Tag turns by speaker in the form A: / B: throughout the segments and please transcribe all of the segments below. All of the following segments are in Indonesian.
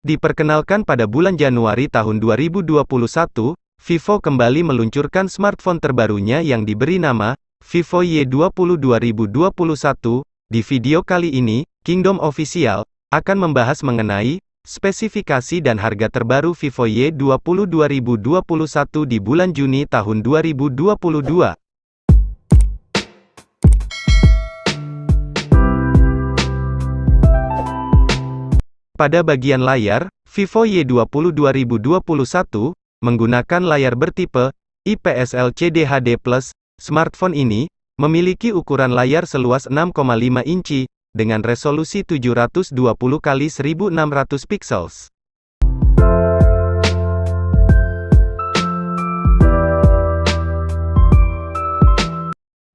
A: Diperkenalkan pada bulan Januari tahun 2021, Vivo kembali meluncurkan smartphone terbarunya yang diberi nama Vivo Y20 2021. Di video kali ini, Kingdom Official akan membahas mengenai spesifikasi dan harga terbaru Vivo Y20 2021 di bulan Juni tahun 2022. Pada bagian layar, Vivo Y20 2021 menggunakan layar bertipe IPS LCD HD+. Smartphone ini memiliki ukuran layar seluas 6,5 inci dengan resolusi 720 x 1600 pixels.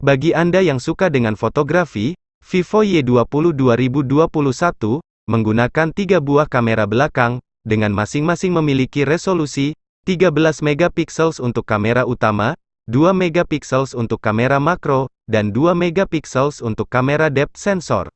A: Bagi Anda yang suka dengan fotografi, Vivo Y20 2021 menggunakan 3 buah kamera belakang, dengan masing-masing memiliki resolusi 13 megapiksel untuk kamera utama, 2 megapiksel untuk kamera makro, dan 2 megapiksel untuk kamera depth sensor.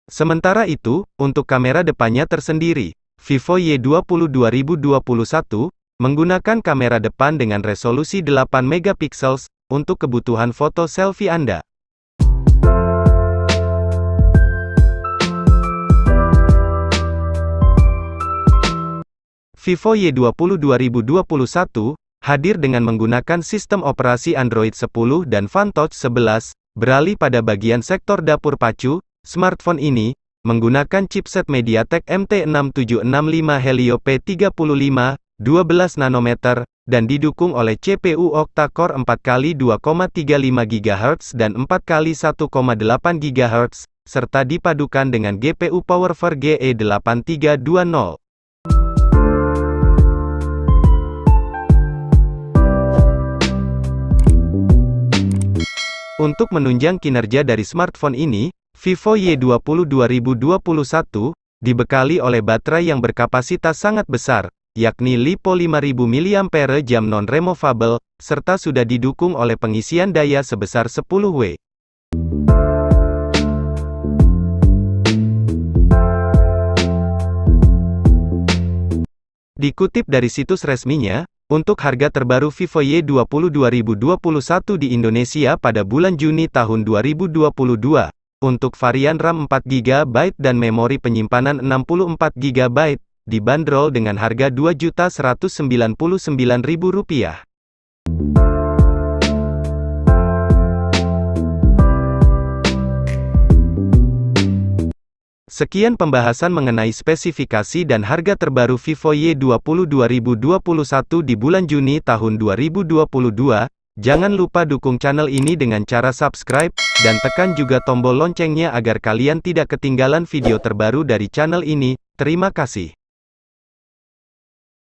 A: Sementara itu, untuk kamera depannya tersendiri, Vivo Y20 2021 menggunakan kamera depan dengan resolusi 8 megapiksel untuk kebutuhan foto selfie Anda. Vivo Y20 2021 hadir dengan menggunakan sistem operasi Android 10 dan One Touch 11. Beralih pada bagian sektor dapur pacu, smartphone ini menggunakan chipset MediaTek MT6765 Helio P35 12 nanometer, dan didukung oleh CPU octa-core 4x2,35 GHz dan 4x1,8 GHz, serta dipadukan dengan GPU Powerver GE8320. Untuk menunjang kinerja dari smartphone ini, Vivo Y20 2021 dibekali oleh baterai yang berkapasitas sangat besar, yakni LiPo 5000 mAh non-removable, serta sudah didukung oleh pengisian daya sebesar 10W. Dikutip dari situs resminya, untuk harga terbaru Vivo Y20 2021 di Indonesia pada bulan Juni tahun 2022, untuk varian RAM 4GB dan memori penyimpanan 64GB, dibanderol dengan harga Rp2.199.000. Sekian pembahasan mengenai spesifikasi dan harga terbaru Vivo Y20 2021 di bulan Juni tahun 2022. Jangan lupa dukung channel ini dengan cara subscribe, dan tekan juga tombol loncengnya agar kalian tidak ketinggalan video terbaru dari channel ini. Terima kasih.